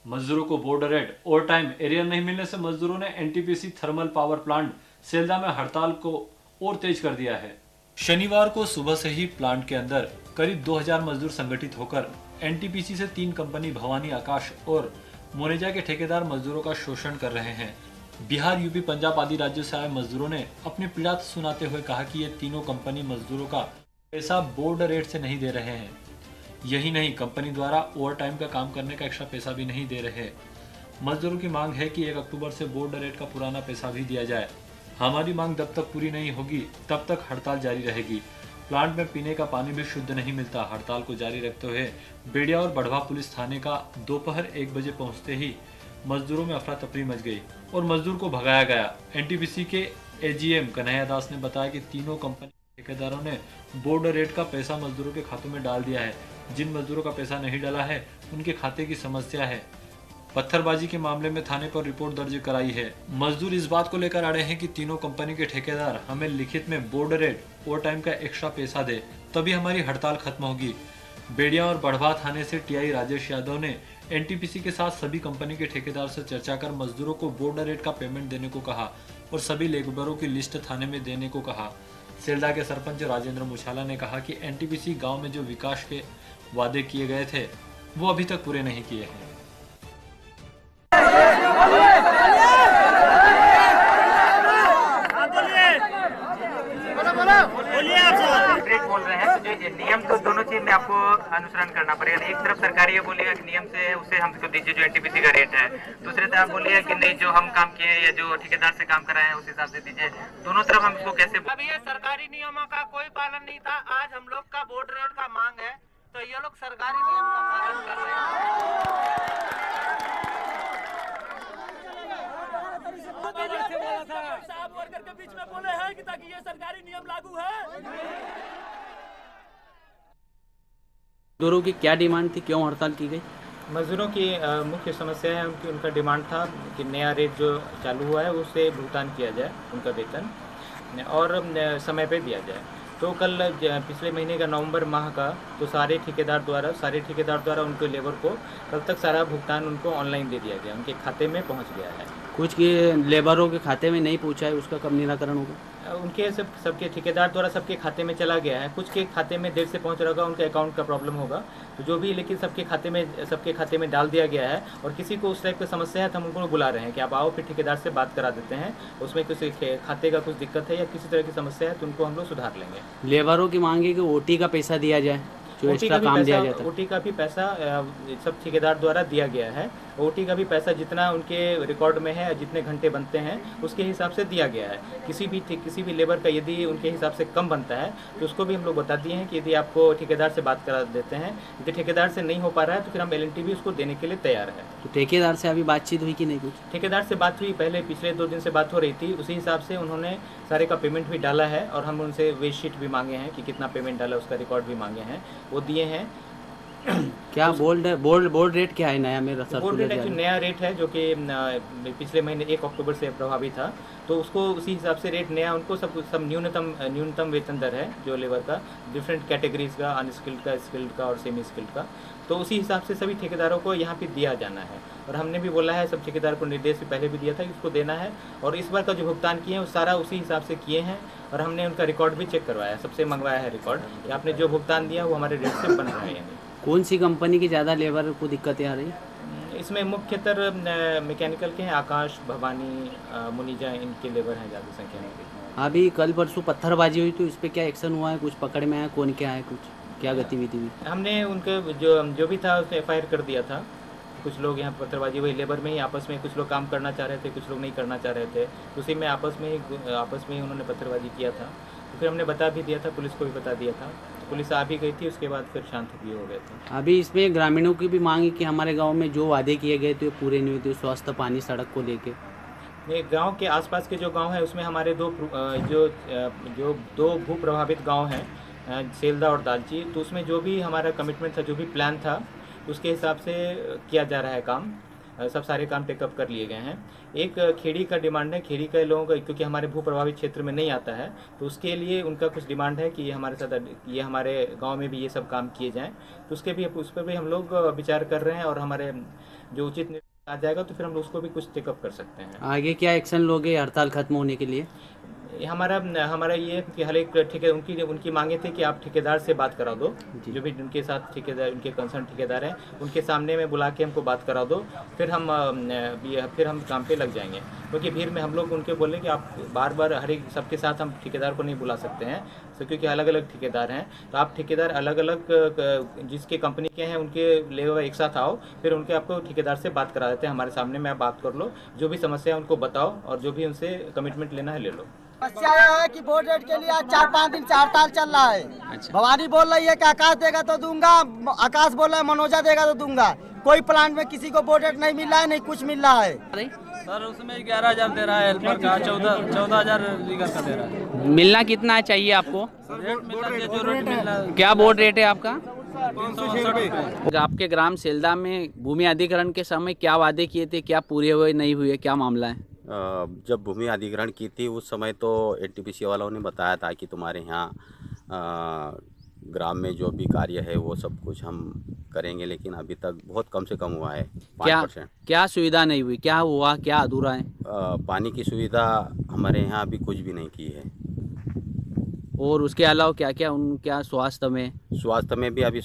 मजदूरों को border rate over time arrear नहीं मिलने से मजदूरों ने एनटीपीसी थर्मल पावर प्लांट सेल्दा में हड़ताल को और तेज कर दिया है। शनिवार को सुबह से ही प्लांट के अंदर करीब 2000 मजदूर संगठित होकर एनटीपीसी से 3 कंपनी भवानी, आकाश और मोनेजा के ठेकेदार मजदूरों का शोषण कर रहे हैं। बिहार, यूपी, पंजाब आदि राज्यों से आए मजदूरों ने अपनी पीड़ा सुनाते हुए कहा कि ये तीनों कंपनी मजदूरों का पैसा बॉर्डर रेट से नहीं दे रहे हैं। यही नहीं, कंपनी द्वारा ओवर टाइम का काम करने का एक्स्ट्रा पैसा भी नहीं दे रहे। मजदूरों की मांग है कि 1 अक्टूबर से बॉर्डर रेट का पुराना पैसा भी दिया जाए। हमारी मांग जब तक पूरी नहीं होगी तब तक हड़ताल जारी रहेगी। प्लांट में पीने का पानी भी शुद्ध नहीं मिलता। हड़ताल को जारी रखते हुए बेड़िया और बढ़वा पुलिस थाने का दोपहर 1 बजे पहुंचते ही मजदूरों में अफरा तफरी मच गई और मजदूर को भगाया गया। एनटीपीसी के एजीएम कन्हैया दास ने बताया कि तीनों कंपनी ठेकेदारों ने बॉर्डर रेट का पैसा मजदूरों के खातों में डाल दिया है। जिन मजदूरों का पैसा नहीं डाला है उनके खाते की समस्या है। पत्थरबाजी के मामले में थाने पर रिपोर्ट दर्ज कराई है। मजदूर इस बात को लेकर अड़े हैं कि तीनों कंपनी के ठेकेदार हमें लिखित में बॉर्डर रेट ओवर टाइम का एक्स्ट्रा पैसा दे, तभी हमारी हड़ताल खत्म होगी। बेड़िया और बढ़वा थाने से टीआई राजेश यादव ने एनटीपीसी के साथ सभी कंपनी के ठेकेदार से चर्चा कर मजदूरों को बॉर्डर रेट का पेमेंट देने को कहा और सभी लेबरों की लिस्ट थाने में देने को कहा। सेल्दा के सरपंच राजेंद्र मुछाला ने कहा कि एनटीपीसी गांव में जो विकास के वादे किए गए थे वो अभी तक पूरे नहीं किए हैं। बोल रहे हैं तो जो नियम तो दोनों चीज में आपको अनुसरण करना पड़ेगा। एक तरफ सरकार ये बोलेगा कि नियम से उसे हमको दीजिए जो एनटीपीसी का रेट है, दूसरी तरफ बोलिए कि नहीं जो हम काम किए या जो ठेकेदार से काम कराए हैं उस हिसाब से दीजिए। दोनों तरफ हम इसको कैसे अब ये सरकारी नियमों का कोई पालन नहीं था। आज हम लोग का बॉर्डर रेट का मांग है तो ये लोग सरकारी नियम का पालन कर रहे हैं। साहब वर्कर के बीच में बोले हैं कि ताकि ये सरकारी नियम लागू है। मजदूरों की क्या डिमांड थी, क्यों हड़ताल की गई? मजदूरों की मुख्य समस्या है उनका डिमांड था कि नया रेट जो चालू हुआ है उससे भुगतान किया जाए, उनका वेतन और समय पे दिया जाए। तो कल पिछले महीने का नवंबर माह का तो सारे ठेकेदार द्वारा उनके लेबर को कल तक सारा भुगतान उनको ऑनलाइन दे दिया गया, उनके खाते में पहुंच गया है। कुछ के लेबरों के खाते में नहीं पहुंचा है, उसका कब निराकरण होगा? उनके सबके ठेकेदार द्वारा सबके खाते में चला गया है। कुछ के खाते में देर से पहुंच रहा होगा, उनके अकाउंट का प्रॉब्लम होगा तो जो भी, लेकिन सबके खाते में डाल दिया गया है। और किसी को उस टाइप की समस्या है तो हम उनको बुला रहे हैं कि आप आओ, फिर ठेकेदार से बात करा देते हैं। उसमें किसी खाते का कुछ दिक्कत है या किसी तरह की समस्या है तो उनको हम लोग सुधार लेंगे। लेबरों की मांग है कि ओटी का पैसा दिया जाए, जो एक्स्ट्रा काम दिया जाता है। ओटी का भी पैसा सब ठेकेदार द्वारा दिया गया है। ओटी का भी पैसा जितना उनके रिकॉर्ड में है, जितने घंटे बनते हैं उसके हिसाब से दिया गया है। किसी भी लेबर का यदि उनके हिसाब से कम बनता है तो उसको भी हम लोग बता दिए हैं कि यदि आपको ठेकेदार से बात करा देते हैं। यदि ठेकेदार से नहीं हो पा रहा है तो फिर हम एलएनटी भी उसको देने के लिए तैयार है। तो ठेकेदार से अभी बातचीत हुई कि नहीं? कुछ ठेकेदार से बात हुई, पहले पिछले 2 दिन से बात हो रही थी। उसी हिसाब से उन्होंने सारे का पेमेंट भी डाला है और हम उनसे वेज शीट भी मांगे हैं कि कितना पेमेंट डाला, उसका रिकॉर्ड भी मांगे हैं, वो दिए हैं। क्या बोर्ड रेट क्या है नया? मेरा बोर्ड रेट जो नया रेट है जो कि पिछले महीने 1 अक्टूबर से प्रभावी था, तो उसको उसी हिसाब से रेट नया उनको सब न्यूनतम वेतन दर है जो लेबर का, डिफरेंट कैटेगरीज का, अनस्किल्ड का, स्किल्ड का और सेमी स्किल्ड का, तो उसी हिसाब से सभी ठेकेदारों को यहाँ पे दिया जाना है। और हमने भी बोला है, सब ठेकेदार को निर्देश भी पहले भी दिया था कि उसको देना है। और इस बार का जो भुगतान किए हैं वो सारा उसी हिसाब से किए हैं और हमने उनका रिकॉर्ड भी चेक करवाया, सबसे मंगवाया है रिकॉर्ड। आपने जो भुगतान दिया वो हमारे रेट से बन रहा है। यानी कौन सी कंपनी की ज़्यादा लेबर को दिक्कतें आ रही? इसमें मुख्यतर मैकेनिकल के हैं, आकाश, भवानी, मुनीजा, इनके लेबर हैं ज़्यादा संख्या में। अभी कल परसों पत्थरबाजी हुई तो इस पर क्या एक्शन हुआ है? कुछ पकड़ में आया? कौन क्या है? कुछ क्या गतिविधि हुई? हमने उनके जो भी था उसने FIR कर दिया था। कुछ लोग यहाँ पत्थरबाजी वही लेबर में ही आपस में, कुछ लोग काम करना चाह रहे थे, कुछ लोग नहीं करना चाह रहे थे, उसी में आपस में ही उन्होंने पत्थरबाजी किया था। तो फिर हमने बता भी दिया था, पुलिस को भी बता दिया था, पुलिस आ भी गई थी। उसके बाद फिर शांत भी हो गए थे। अभी इसमें ग्रामीणों की भी मांग है कि हमारे गांव में जो वादे किए गए थे पूरे नहीं हुए, स्वास्थ्य, पानी, सड़क को लेके। ये गांव के आसपास के जो गांव है उसमें हमारे दो भू प्रभावित गांव हैं, सेल्दा और दालची। तो उसमें जो भी हमारा कमिटमेंट था, जो भी प्लान था, उसके हिसाब से किया जा रहा है काम। सब सारे काम टेकअप कर लिए गए हैं। एक खेड़ी का डिमांड है, खेड़ी के लोगों का, क्योंकि हमारे भू प्रभावित क्षेत्र में नहीं आता है, तो उसके लिए उनका कुछ डिमांड है कि ये हमारे गांव में भी ये सब काम किए जाएं। तो उस पर भी हम लोग विचार कर रहे हैं और हमारे जो उचित निर्णय आ जाएगा तो फिर हम लोग उसको भी कुछ टेकअप कर सकते हैं। आगे क्या एक्शन लोगे हड़ताल खत्म होने के लिए? हमारा ये है कि हर एक ठेके उनकी मांगे थी कि आप ठेकेदार से बात करा दो, जो भी उनके साथ ठेकेदार उनके कंसर्न ठेकेदार हैं उनके सामने में बुला के हमको बात करा दो, फिर हम काम पे लग जाएंगे। क्योंकि भीड़ में हम लोग उनके बोले कि आप बार बार हर एक सबके साथ हम ठेकेदार को नहीं बुला सकते हैं, तो क्योंकि अलग अलग ठेकेदार हैं, तो आप ठेकेदार अलग अलग जिसके कंपनी के हैं उनके लेवल एक साथ आओ, फिर उनके आपको ठेकेदार से बात करा देते हैं, हमारे सामने में आप बात कर लो, जो भी समस्या है उनको बताओ और जो भी उनसे कमिटमेंट लेना है ले लो। समस्या यह है कि बोर्ड रेट के लिए आज 4-5 दिन से हड़ताल चल रहा है। अच्छा। भवानी बोल रही है कि आकाश देगा तो दूंगा, आकाश बोल रहा है मनोजा देगा तो दूंगा। कोई प्लांट में किसी को बोर्ड रेट नहीं मिल रहा है, नहीं कुछ मिल रहा है। सर उसमें 11,000 दे रहा है हेल्पर का, 14,000 लीगर का दे रहा है। मिलना कितना चाहिए आपको? रेट मिलना चाहिए जो रेट मिलना। क्या बोर्ड रेट है आपका? 560 आपके ग्राम सेल्दा में भूमि अधिग्रहण के समय क्या वादे किए थे, क्या पूरे हुए नहीं हुए, क्या मामला है? जब भूमि अधिग्रहण की थी उस समय तो एनटीपीसी वालों ने बताया था कि तुम्हारे यहाँ ग्राम में जो भी कार्य है वो सब कुछ हम करेंगे, लेकिन अभी तक बहुत कम से कम हुआ है। 5%। क्या सुविधा नहीं हुई, क्या हुआ, क्या अधूरा है? पानी की सुविधा हमारे यहाँ अभी कुछ भी नहीं की है। और उसके अलावा क्या क्या स्वास्थ्य में भी अभी